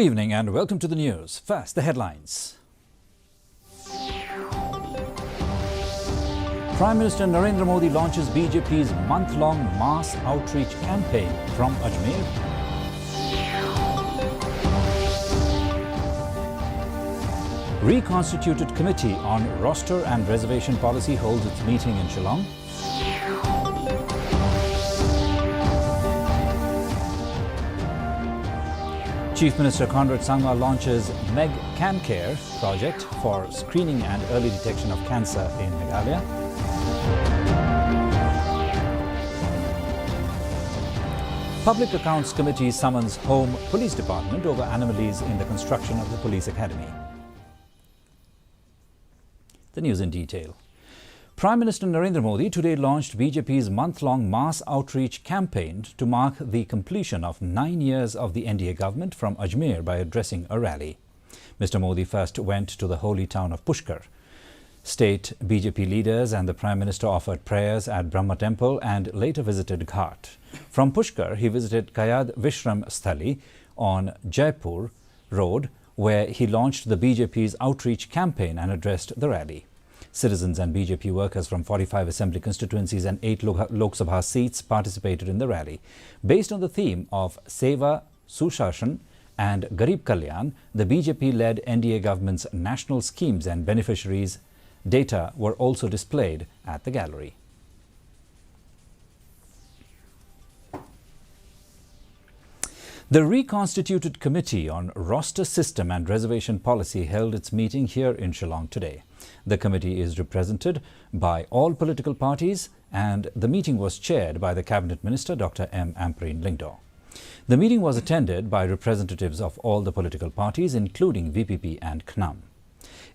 evening and welcome to the news. First, the headlines. Prime Minister Narendra Modi launches BJP's month-long mass outreach campaign from Ajmer. Reconstituted Committee on Roster and Reservation Policy holds its meeting in Shillong. Chief Minister Conrad Sangma launches Meghalaya project for screening and early detection of cancer in Meghalaya. Public Accounts Committee summons Home Police Department over anomalies in the construction of the Police Academy. The news in detail. Prime Minister Narendra Modi today launched BJP's month-long mass outreach campaign to mark the completion of 9 years of the NDA government from Ajmer by addressing a rally. Mr. Modi first went to the holy town of Pushkar. State BJP leaders and the Prime Minister offered prayers at Brahma Temple and later visited Ghat. From Pushkar, he visited Kayad Vishram Sthali on Jaipur Road, where he launched the BJP's outreach campaign and addressed the rally. Citizens and BJP workers from 45 assembly constituencies and 8 Lok Sabha seats participated in the rally. Based on the theme of Seva, Sushashan and Garib Kalyan, the BJP-led NDA government's national schemes and beneficiaries' data were also displayed at the gallery. The reconstituted Committee on Roster System and Reservation Policy held its meeting here in Shillong today. The committee is represented by all political parties and the meeting was chaired by the Cabinet Minister Dr. M. Ampreen Lingdo. The meeting was attended by representatives of all the political parties including VPP and KNAM.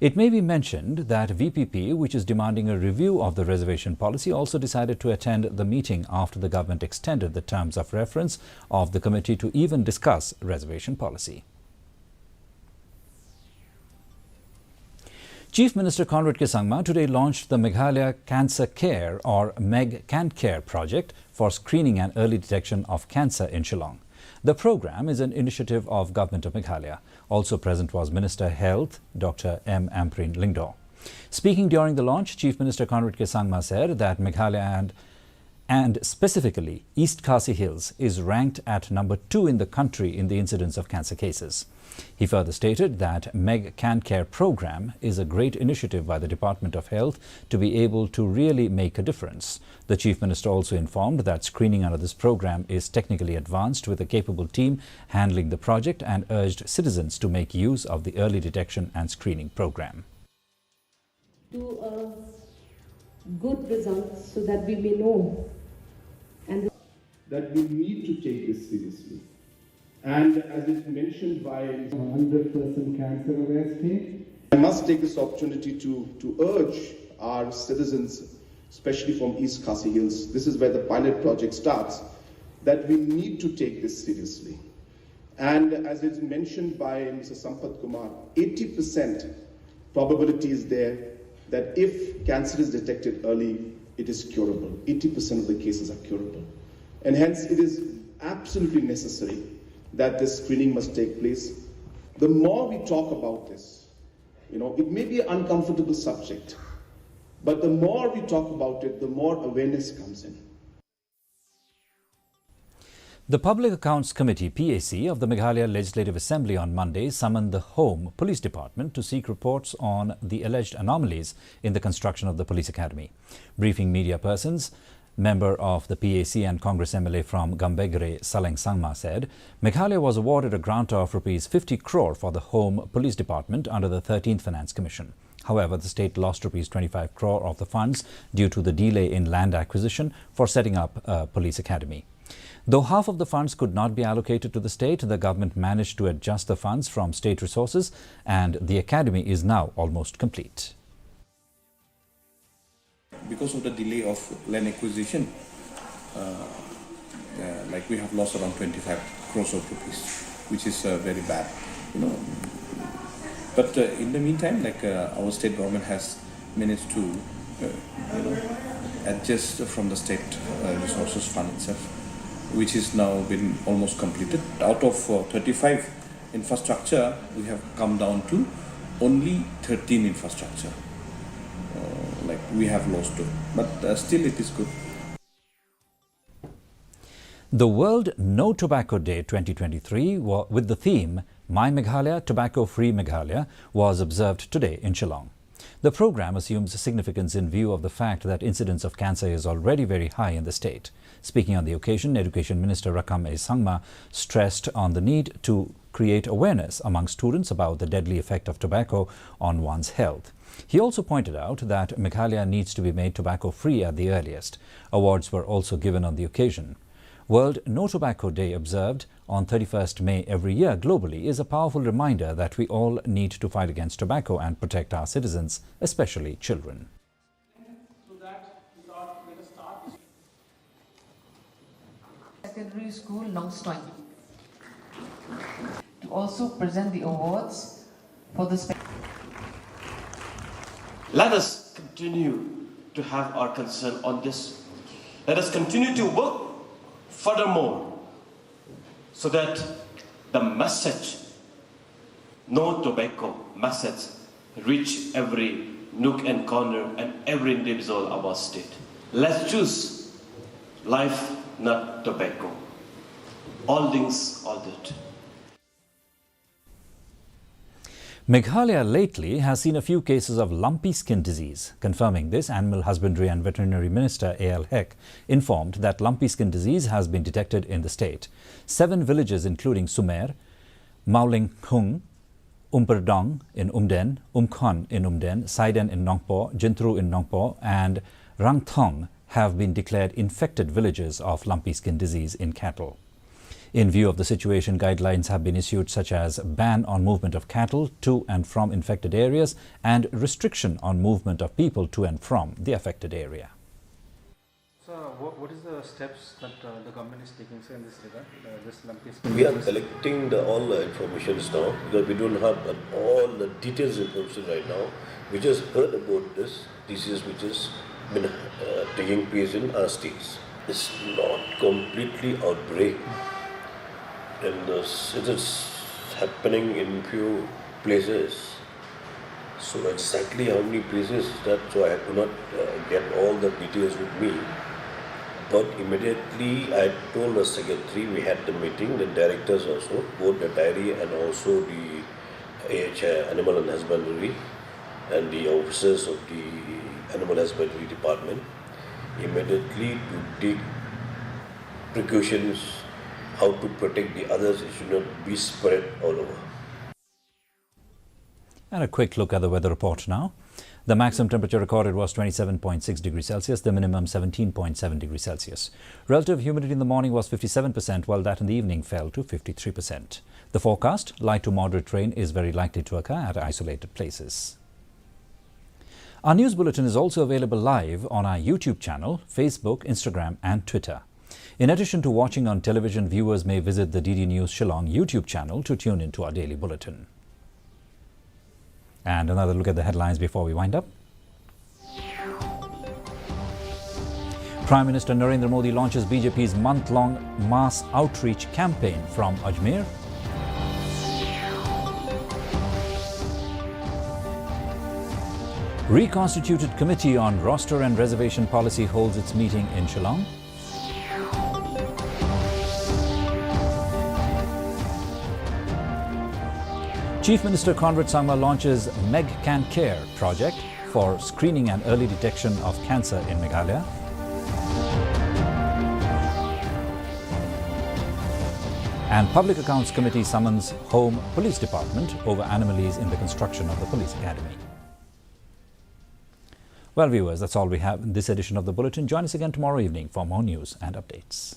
It may be mentioned that VPP, which is demanding a review of the reservation policy, also decided to attend the meeting after the government extended the terms of reference of the committee to even discuss reservation policy. Chief Minister Conrad Sangma today launched the Meghalaya Cancer Care or Meghalaya project for screening and early detection of cancer in Shillong. The program is an initiative of Government of Meghalaya. Also present was Minister Health Dr. M. Ampreen Lingdo. Speaking during the launch, Chief Minister Conrad Sangma said that Meghalaya and specifically East Khasi Hills is ranked at number 2 in the country in the incidence of cancer cases. He further stated that Meghalaya program is a great initiative by the Department of Health to be able to really make a difference. The Chief Minister also informed that screening under this program is technically advanced with a capable team handling the project and urged citizens to make use of the early detection and screening program. To good results so that we may know and that we need to take this seriously. And as is mentioned by 100% cancer aware state, I must take this opportunity to urge our citizens, especially from East Khasi Hills, this is where the pilot project starts, that we need to take this seriously. And as is mentioned by Mr. Sampath Kumar, 80% probability is there that if cancer is detected early, it is curable. 80% of the cases are curable. And hence it is absolutely necessary that this screening must take place. The more we talk about this, it may be an uncomfortable subject, but the more we talk about it, the more awareness comes in. The Public Accounts Committee (PAC) of the Meghalaya Legislative Assembly on Monday summoned the Home Police Department to seek reports on the alleged anomalies in the construction of the Police Academy. Briefing media persons, member of the PAC and Congress MLA from Gambegre, Saleng Sangma said, Meghalaya was awarded a grant of ₹50 crore for the Home Police Department under the 13th Finance Commission. However, the state lost ₹25 crore of the funds due to the delay in land acquisition for setting up a police academy. Though half of the funds could not be allocated to the state, the government managed to adjust the funds from state resources and the academy is now almost complete. Because of the delay of land acquisition, we have lost around 25 crores of rupees, which is very bad, But in the meantime, our state government has managed to, adjust from the state resources fund itself, which is now been almost completed. Out of 35 infrastructure, we have come down to only 13 infrastructure. Like we have lost two, but still it is good. The World No Tobacco Day 2023, with the theme My Meghalaya, Tobacco Free Meghalaya, was observed today in Shillong. The program assumes significance in view of the fact that incidence of cancer is already very high in the state. Speaking on the occasion, Education Minister Rakam A. Sangma stressed on the need to create awareness among students about the deadly effect of tobacco on one's health. He also pointed out that Meghalaya needs to be made tobacco-free at the earliest. Awards were also given on the occasion. World No Tobacco Day, observed on 31st May every year globally, is a powerful reminder that we all need to fight against tobacco and protect our citizens, especially children. Secondary School, Longstoin, to also present the awards for the. Let us continue to have our concern on this. Let us continue to work furthermore so that the message, no tobacco message, reach every nook and corner and every individual of our state. Let's choose life, not tobacco. All things, all that. Meghalaya lately has seen a few cases of lumpy skin disease. Confirming this, Animal Husbandry and Veterinary Minister A.L. Hek informed that lumpy skin disease has been detected in the state. 7 villages including Sumer, Maulingkhung, Umperdong in Umden, Umkhon in Umden, Saiden in Nongpo, Jintru in Nongpo and Rangthong have been declared infected villages of lumpy skin disease in cattle. In view of the situation, guidelines have been issued such as ban on movement of cattle to and from infected areas and restriction on movement of people to and from the affected area. So, what is the steps that the government is taking in this regard? This lumpy skin we are collecting all the information now because we don't have all the details information right now. We just heard about this disease which has been taking place in our states. It's not completely outbreak. And it is happening in few places. So exactly how many places that, so I could not get all the details with me. But immediately I told the secretary, we had the meeting, the directors also, both the dairy and also the Animal and Husbandry and the officers of the Animal Husbandry department, immediately to take precautions how to protect the others, it should not be spread all over. And a quick look at the weather report now. The maximum temperature recorded was 27.6 degrees Celsius, the minimum 17.7 degrees Celsius. Relative humidity in the morning was 57%, while that in the evening fell to 53%. The forecast, light to moderate rain is very likely to occur at isolated places. Our news bulletin is also available live on our YouTube channel, Facebook, Instagram and Twitter. In addition to watching on television, viewers may visit the DD News Shillong YouTube channel to tune into our daily bulletin. And another look at the headlines before we wind up. Prime Minister Narendra Modi launches BJP's month-long mass outreach campaign from Ajmer. Reconstituted Committee on Roster and Reservation Policy holds its meeting in Shillong. Chief Minister Conrad Sangma launches Meg Can Care project for screening and early detection of cancer in Meghalaya. And Public Accounts Committee summons Home Police Department over anomalies in the construction of the Police Academy. Well, viewers, that's all we have in this edition of the Bulletin. Join us again tomorrow evening for more news and updates.